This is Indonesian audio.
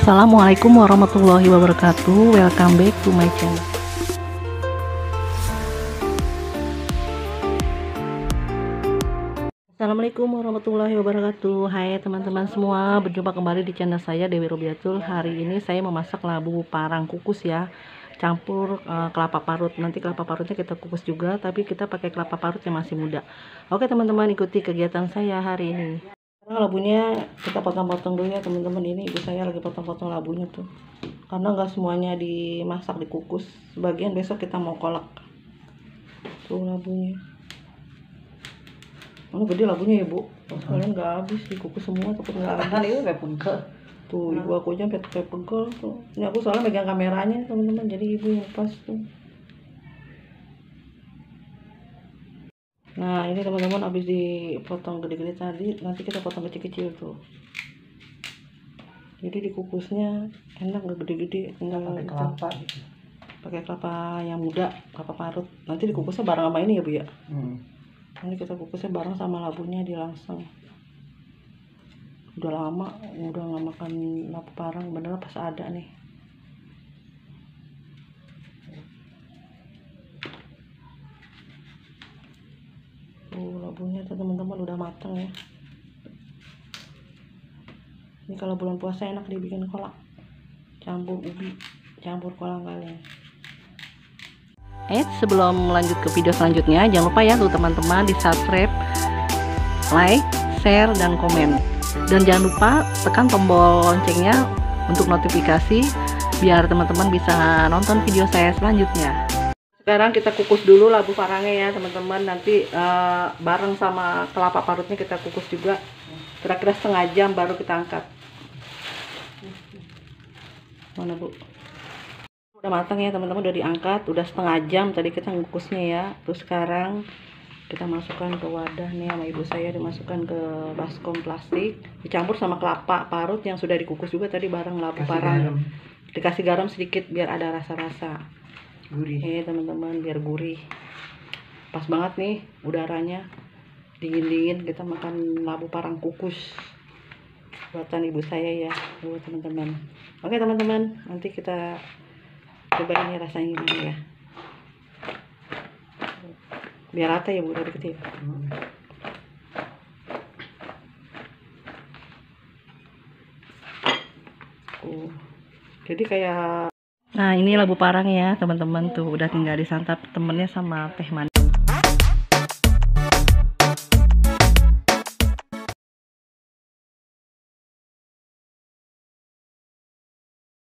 Assalamualaikum warahmatullahi wabarakatuh. Welcome back to my channel. Assalamualaikum warahmatullahi wabarakatuh. Hai teman-teman semua, berjumpa kembali di channel saya Dewi Robiatul. Hari ini saya memasak labu parang kukus ya, campur kelapa parut. Nanti kelapa parutnya kita kukus juga, tapi kita pakai kelapa parut yang masih muda. Oke teman-teman, ikuti kegiatan saya hari ini. Sekarang labunya kita potong-potong dulu ya teman-teman. Ini ibu saya lagi potong-potong labunya tuh, karena nggak semuanya dimasak dikukus, sebagian besok kita mau kolak. Tuh labunya, mana gede labunya ya bu, soalnya nggak habis dikukus semua, takut nggak habis. Tuh ibu aku aja sampai pegel tuh. Ini aku soalnya megang kameranya teman-teman, jadi ibu yang pas tuh. Nah ini teman-teman, habis dipotong gede-gede tadi, nanti kita potong kecil-kecil tuh. Jadi dikukusnya enak, nggak gede-gede, tinggal pakai kelapa gitu. Pakai kelapa yang muda, kelapa parut. Nanti dikukusnya bareng sama ini ya bu ya. Nanti kita kukusnya bareng sama labunya di langsung. Udah lama udah nggak makan labu parang, bener pas ada nih. Labunya tuh teman-teman udah matang ya. Ini kalau bulan puasa enak dibikin kolak, campur ubi, campur kolang-kaling. Sebelum lanjut ke video selanjutnya, jangan lupa ya tuh teman-teman di subscribe, like, share, dan komen. Dan jangan lupa tekan tombol loncengnya untuk notifikasi biar teman-teman bisa nonton video saya selanjutnya. Sekarang kita kukus dulu labu parangnya ya teman-teman. Nanti bareng sama kelapa parutnya kita kukus juga. Kira-kira setengah jam baru kita angkat. Mana bu? Udah matang ya teman-teman, udah diangkat, udah setengah jam tadi kita ngukusnya ya. Terus sekarang kita masukkan ke wadah nih sama ibu saya, dimasukkan ke baskom plastik, dicampur sama kelapa parut yang sudah dikukus juga tadi bareng labu parang. Dikasih garam sedikit biar ada rasa-rasa gurih. Teman-teman, biar gurih. Pas banget nih udaranya, dingin-dingin kita makan labu parang kukus buatan ibu saya ya, buat teman-teman. Oke teman-teman, nanti kita coba ini rasanya gimana ya, biar rata ya bu dari kecil. Jadi kayak, nah ini labu parang ya teman-teman, tuh udah tinggal disantap temennya sama teh manis.